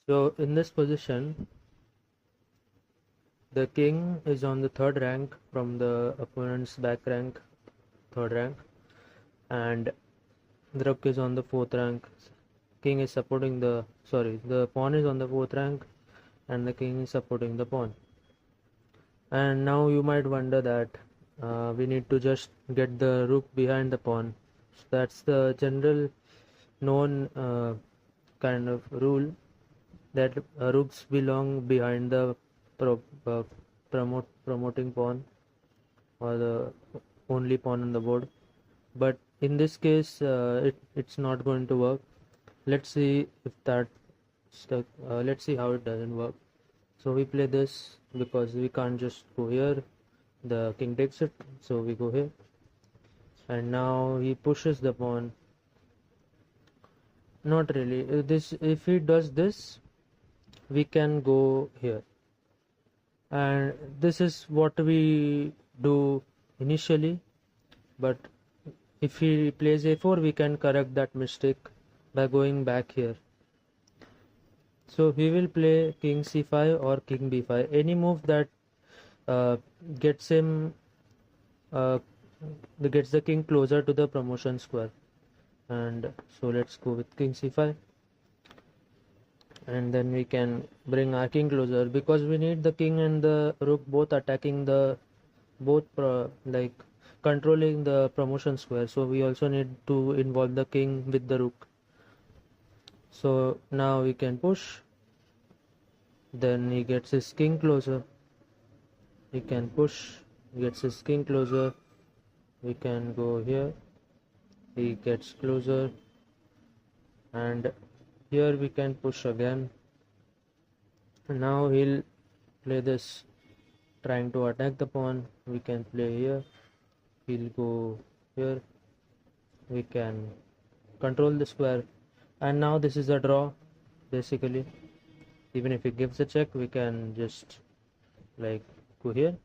So in this position, the king is on the third rank from the opponent's back rank, third rank, and the rook is on the fourth rank. King is supporting the pawn is on the fourth rank, and the king is supporting the pawn. And now you might wonder that we need to just get the rook behind the pawn. So that's the general known kind of rule that rooks belong behind the pro, uh, promoting pawn or the only pawn on the board. But in this case, it's not going to work. Let's see if that stuck. Let's see how it doesn't work. So we play this because we can't just go here. The king takes it, so we go here. And now he pushes the pawn. Not really. This if he does this, we can go here. And this is what we do initially. But if he plays a4, we can correct that mistake by going back here. So we will play king c5 or king b5. Any move that uh, gets him uh, gets the king closer to the promotion square. And so let's go with king c5, and then we can bring our king closer because we need the king and the rook both attacking the both like controlling the promotion square. So we also need to involve the king with the rook. So now we can push, then he gets his king closer. He can push, gets his king closer. We can go here, he gets closer, and here we can push again. Now he'll play this, trying to attack the pawn. We can play here, he'll go here, we can control the square, and now this is a draw basically. Even if he gives a check, we can just like go here,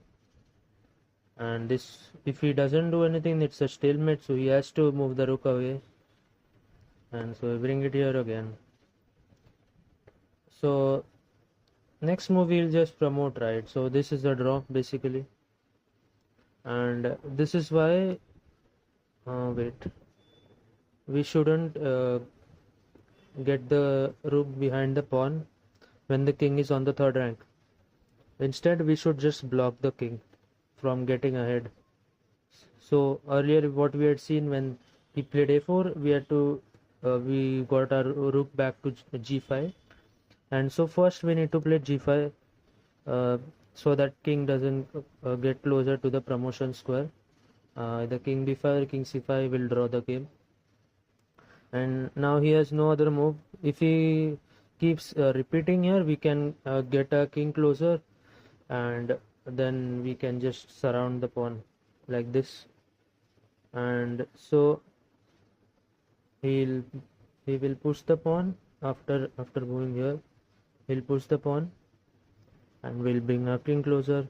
and this, if he doesn't do anything, it's a stalemate, so he has to move the rook away, and so we bring it here again. So next move we'll just promote, right? So this is a draw basically, and this is why wait, we shouldn't get the rook behind the pawn when the king is on the third rank. Instead we should just block the king from getting ahead. So earlier what we had seen, when he played a4, we had to we got our rook back to g5, and so first we need to play g5 so that king doesn't get closer to the promotion square. The king b5 or king c5 will draw the game, and now he has no other move. If he keeps repeating here, we can get a king closer, and then we can just surround the pawn like this. And so he'll he will push the pawn. After moving here, he'll push the pawn, and we'll bring our king closer.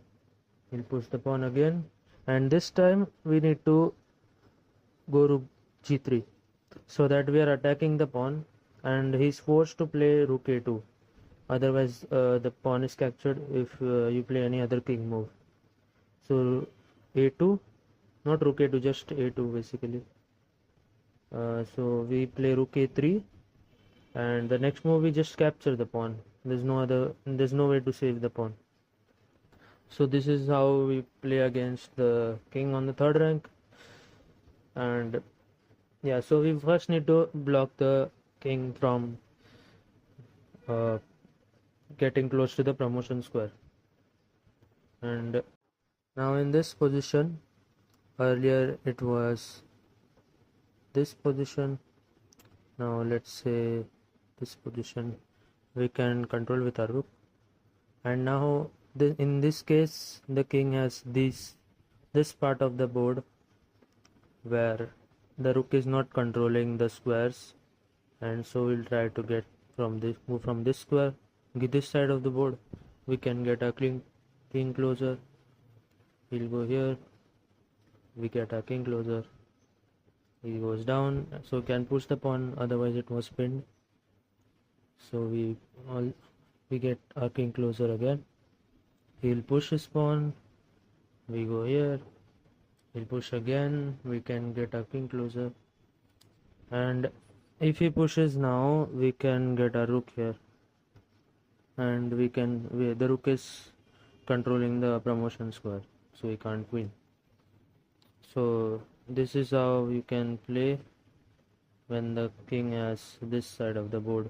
He'll push the pawn again, and this time we need to go rook g3 so that we are attacking the pawn, and he's forced to play rook a2. Otherwise the pawn is captured if you play any other king move. So a2, not rook a2, just a2 basically. So we play rook a3, and the next move we just capture the pawn. There's no way to save the pawn. So this is how we play against the king on the third rank. And yeah, so we first need to block the king from uh, getting close to the promotion square. And now in this position, earlier it was this position, now let's say this position, we can control with our rook. And now in this case the king has this part of the board where the rook is not controlling the squares, and so we'll try to get move from this square, get this side of the board. We can get a king closer. He'll go here, we get a king closer, he goes down, so can push the pawn, otherwise it was pinned. So we get our king closer again. He'll push his pawn. We go here. He'll push again. We can get our king closer. And if he pushes now, we can get a rook here. And the rook is controlling the promotion square, so he can't win. So this is how you can play when the king has this side of the board.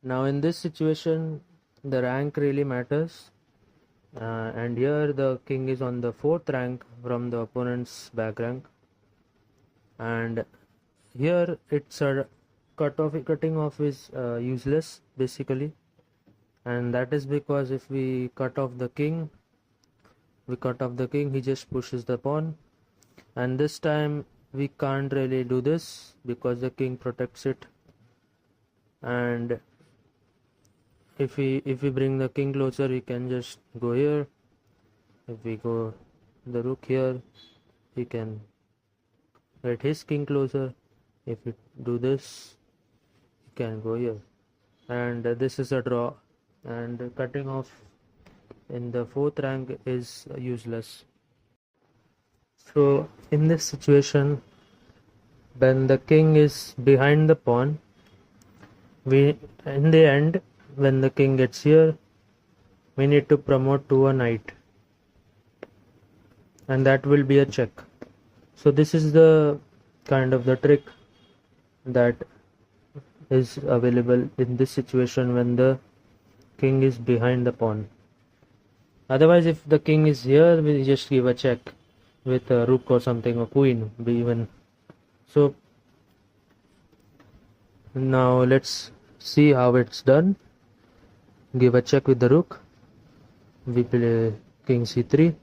Now in this situation, the rank really matters, and here the king is on the 4th rank from the opponent's back rank, and here it's a cutting off is useless basically, and that is because if we cut off the king, he just pushes the pawn, and this time we can't really do this because the king protects it. And if we bring the king closer, we can just go here. If we go the rook here, he can get his king closer. If we do this, he can go here, and this is a draw, and cutting off in the 4th rank is useless. So in this situation, when the king is behind the pawn, in the end, when the king gets here, we need to promote to a knight, and that will be a check. So this is the kind of the trick that is available in this situation when the king is behind the pawn. Otherwise, if the king is here, we just give a check with a rook or something, or queen, even. So now let's see how it's done. Give a check with the rook. We play king c3.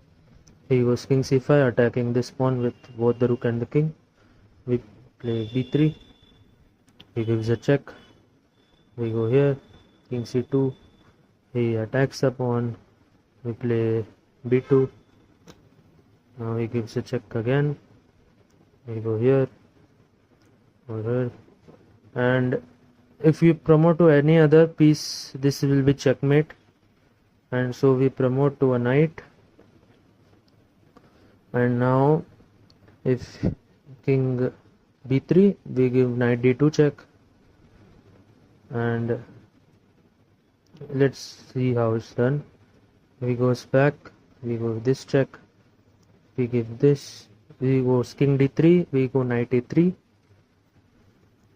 He goes king c5, attacking this pawn with both the rook and the king. We play b3. He gives a check. We go here, king c2. He attacks the pawn. We play b2. Now he gives a check again. We go here, or here, and if we promote to any other piece, this will be checkmate, and so we promote to a knight. And now if king b3, we give knight d2 check, and let's see how it's done. We goes back, we go this check, we give this, we go king d3, we go knight a3,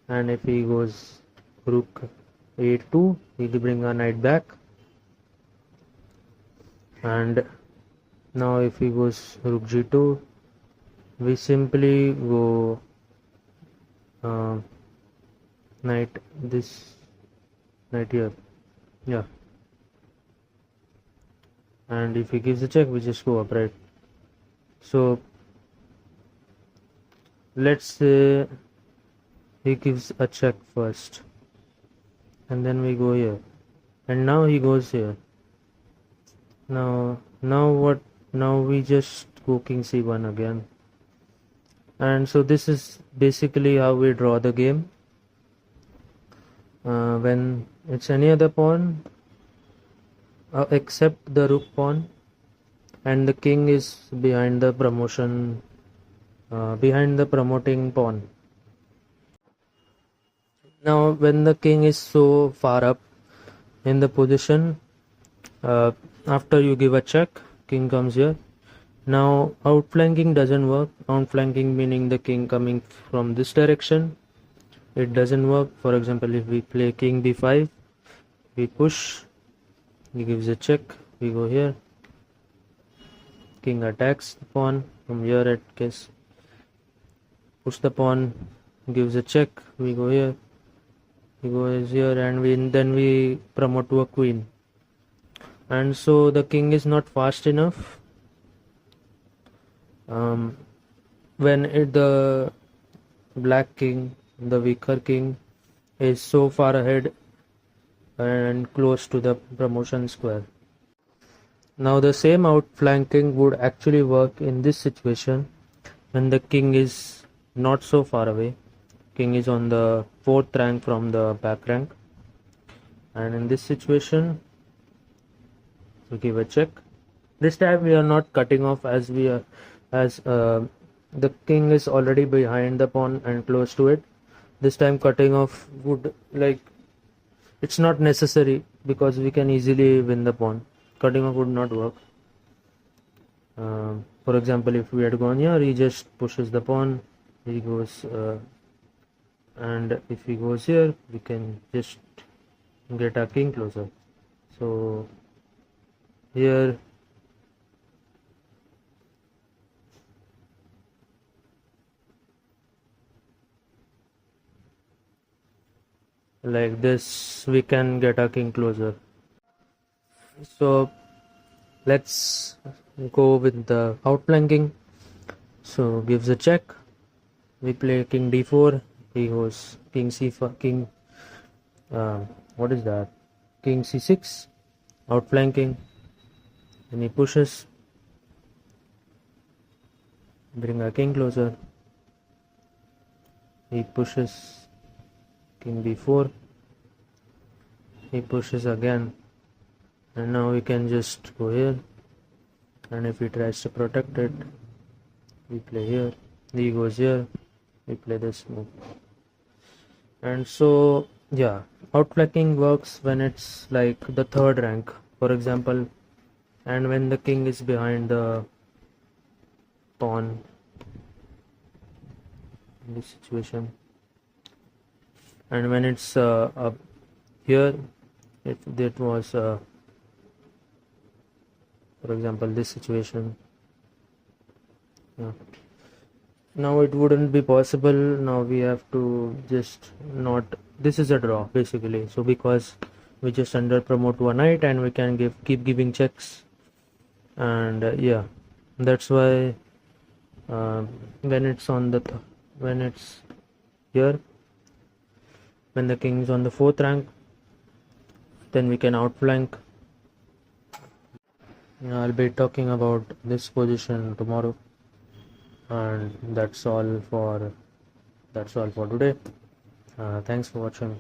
and if he goes rook a2, we bring our knight back. And now if he goes rook g2, we simply go knight here, yeah, and if he gives a check, we just go upright. So let's say he gives a check first, and then we go here, and now he goes here. Now what? Now we just go king c1 again, and so this is basically how we draw the game. When it's any other pawn except the rook pawn, and the king is behind the promoting pawn. Now when the king is so far up in the position, after you give a check, king comes here. Now outflanking doesn't work. Outflanking meaning the king coming from this direction, it doesn't work. For example, if we play king b5, we push, he gives a check, we go here, king attacks the pawn from here at case, push the pawn, gives a check, we go here, he goes here, and then we promote to a queen. And so the king is not fast enough. When the black king, the weaker king, is so far ahead and close to the promotion square. Now the same outflanking would actually work in this situation when the king is not so far away. king is on the 4th rank from the back rank, and in this situation we give a check. This time we are not cutting off, as we are as the king is already behind the pawn and close to it. This time cutting off would, like, it's not necessary because we can easily win the pawn. Cutting off would not work. For example, if we had gone here, he just pushes the pawn, he goes, and if he goes here, we can just get our king closer. So here like this we can get our king closer. So let's go with the outflanking. So gives a check, we play king d4, he goes king c5, king what is that, king c6, outflanking, and he pushes, bring our king closer, he pushes king b4, he pushes again, and now we can just go here, and if he tries to protect it, we play here, he goes here, we play this move. And so yeah, outflanking works when it's like the 3rd rank, for example, and when the king is behind the pawn in this situation, and when it's up here, if that was for example this situation, yeah, now it wouldn't be possible. Now we have to just not, this is a draw basically, so because we just under promote one knight and we can keep giving checks, and yeah, that's why when it's on the when it's here, when the king is on the 4th rank, then we can outflank. I'll be talking about this position tomorrow, and that's all for today. Thanks for watching.